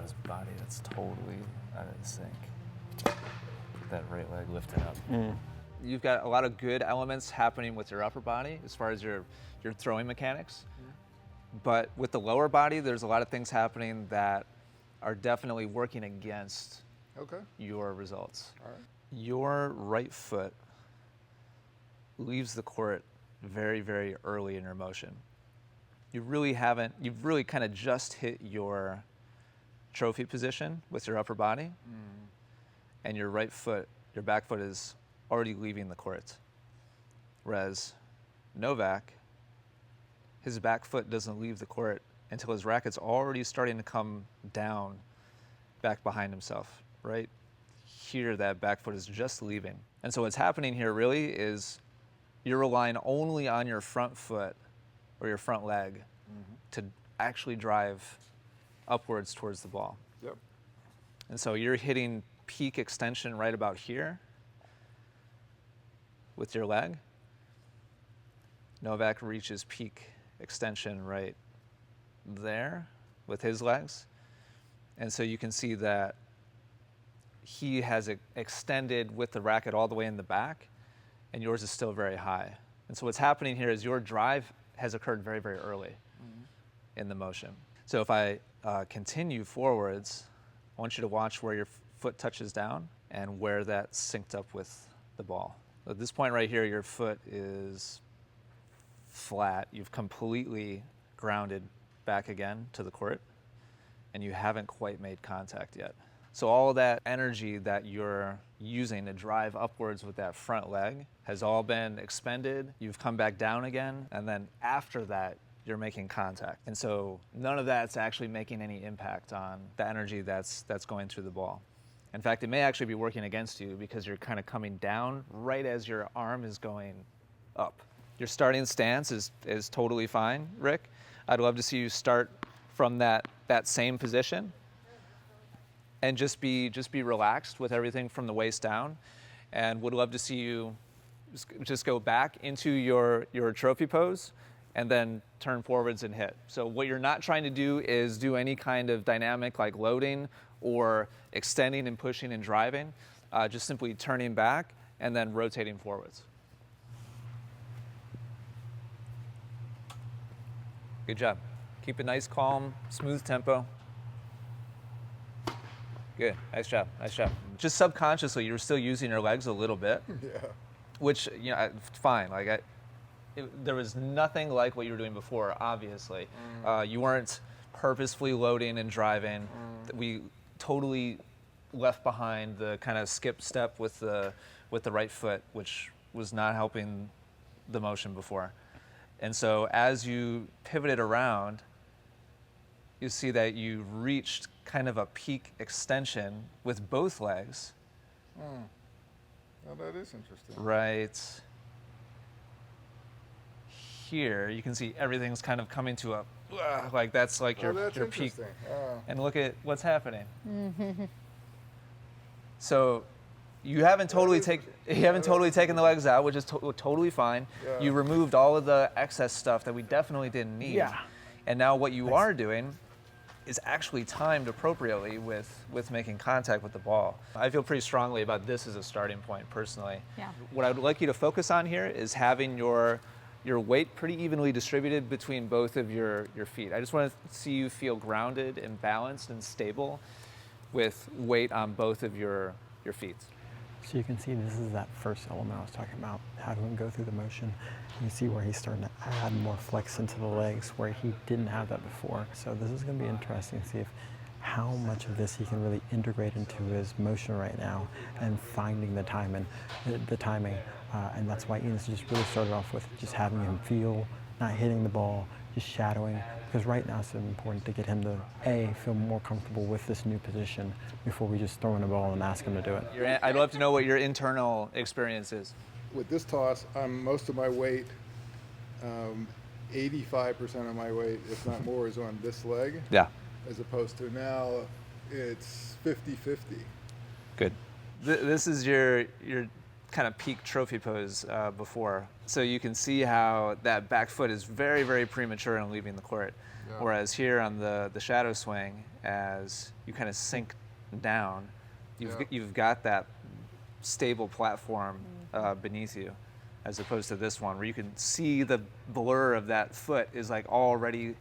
his body. That's totally out of sync. Get that right leg lifted up. You've got a lot of good elements happening with your upper body as far as your throwing mechanics. But with the lower body, there's a lot of things happening that are definitely working against your results. All right. Your right foot leaves the court very, very early in your motion. You've really kind of just hit your trophy position with your upper body, and your right foot, your back foot is already leaving the court. Whereas Novak, his back foot doesn't leave the court until his racket's already starting to come down back behind himself. Right here, that back foot is just leaving. And so what's happening here really is you're relying only on your front foot or your front leg to actually drive upwards towards the ball. Yep. And so you're hitting peak extension right about here with your leg. Novak reaches peak extension right there with his legs. And so you can see that he has extended with the racket all the way in the back, and yours is still very high. And so what's happening here is your drive has occurred very, very early in the motion. So if I continue forwards, I want you to watch where your foot touches down and where that's synced up with the ball. At this point right here, your foot is flat. You've completely grounded back again to the court, and you haven't quite made contact yet. So all that energy that you're using to drive upwards with that front leg has all been expended. You've come back down again, and then after that, you're making contact. And so none of that's actually making any impact on the energy that's going through the ball. In fact, it may actually be working against you because you're kind of coming down right as your arm is going up. Your starting stance is totally fine, Rick. I'd love to see you start from that same position and just be relaxed with everything from the waist down, and would love to see you just go back into your trophy pose and then turn forwards and hit. So what you're not trying to do is do any kind of dynamic like loading or extending and pushing and driving, just simply turning back and then rotating forwards. Good job. Keep it nice, calm, smooth tempo. Good, nice job, nice job. Just subconsciously, you're still using your legs a little bit, which, fine. There was nothing like what you were doing before, obviously. You weren't purposefully loading and driving. We totally left behind the kind of skip step with the right foot, which was not helping the motion before. And so as you pivoted around, you see that you reached kind of a peak extension with both legs. Well, that is interesting. Right here, you can see everything's kind of coming to a, like that's like your peak. And look at what's happening. So you haven't totally taken the legs out, which is totally fine. You removed all of the excess stuff that we definitely didn't need. And now what you are doing is actually timed appropriately with making contact with the ball. I feel pretty strongly about this as a starting point personally. What I would like you to focus on here is having your weight pretty evenly distributed between both of your feet. I just want to see you feel grounded and balanced and stable with weight on both of your feet. So you can see this is that first element I was talking about, having him go through the motion. You see where he's starting to add more flex into the legs where he didn't have that before. So this is going to be interesting to see how much of this he can really integrate into his motion right now and finding the timing. And that's why Enos just really started off with just having him feel, not hitting the ball, just shadowing. Because right now it's important to get him to, A, feel more comfortable with this new position before we just throw in a ball and ask him to do it. I'd love to know what your internal experience is. With this toss, most of my weight, 85% of my weight, if not more, is on this leg. As opposed to now, it's 50-50. Good. This is your kind of peak trophy pose before. So you can see how that back foot is very, very premature in leaving the court. Yeah. Whereas here on the shadow swing, as you kind of sink down, you've got that stable platform beneath you, as opposed to this one where you can see the blur of that foot is like already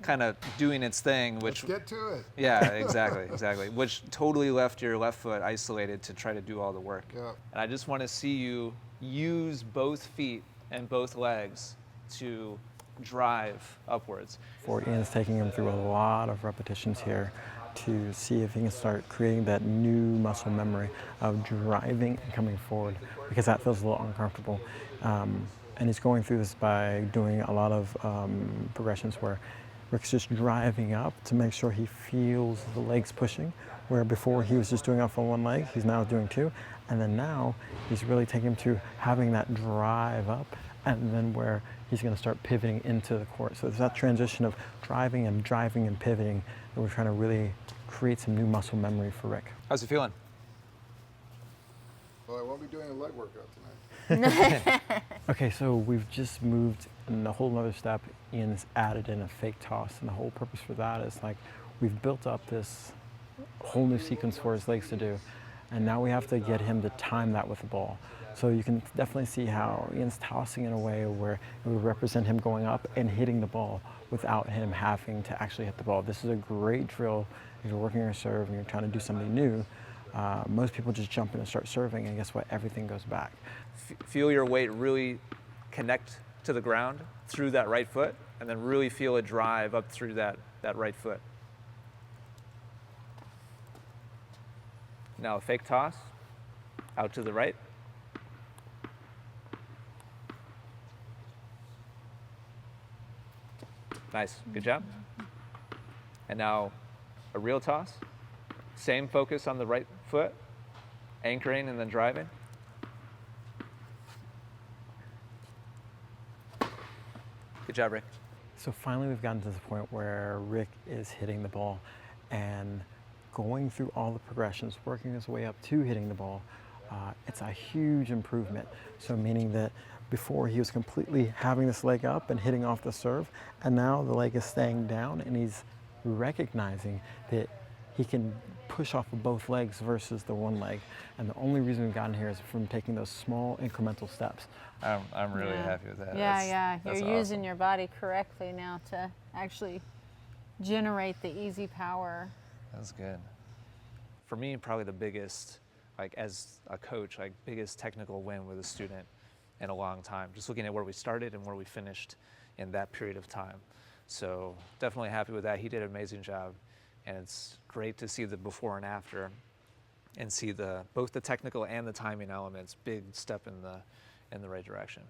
kind of doing its thing. Which Let's get to it. Yeah, exactly. Which totally left your left foot isolated to try to do all the work. Yeah. And I just want to see you use both feet and both legs to drive upwards. Ian's taking him through a lot of repetitions here to see if he can start creating that new muscle memory of driving and coming forward, because that feels a little uncomfortable. And he's going through this by doing a lot of progressions where Rick's just driving up to make sure he feels the legs pushing, where before he was just doing off on one leg, he's now doing two. And then now he's really taking him to having that drive up, and then where he's going to start pivoting into the court. So it's that transition of driving and pivoting that we're trying to really create some new muscle memory for Rick. How's he feeling? Well, I won't be doing a leg workout tonight. Okay, so we've just moved in a whole nother step. Ian's added in a fake toss, and the whole purpose for that is like we've built up this whole new sequence for his legs to do, and now we have to get him to time that with the ball. So you can definitely see how Ian's tossing in a way where it would represent him going up and hitting the ball without him having to actually hit the ball. This is a great drill if you're working your serve and you're trying to do something new. Most people just jump in and start serving, and guess what? Everything goes back. Feel your weight really connect to the ground through that right foot, and then really feel it drive up through that right foot. Now a fake toss, out to the right. Nice, good job. And now a real toss, same focus on the right foot, anchoring and then driving. Good job, Rick. So finally we've gotten to the point where Rick is hitting the ball and going through all the progressions, working his way up to hitting the ball. It's a huge improvement. So meaning that before he was completely having this leg up and hitting off the serve, and now the leg is staying down and he's recognizing that he can push off of both legs versus the one leg. And the only reason we've gotten here is from taking those small incremental steps. I'm really happy with that. That's You're awesome. using your body correctly now to actually generate the easy power. That's good. For me, probably the biggest, like as a coach, like biggest technical win with a student in a long time. Just looking at where we started and where we finished in that period of time. So definitely happy with that. He did an amazing job. And it's great to see the before and after and see both the technical and the timing elements, big step in the right direction.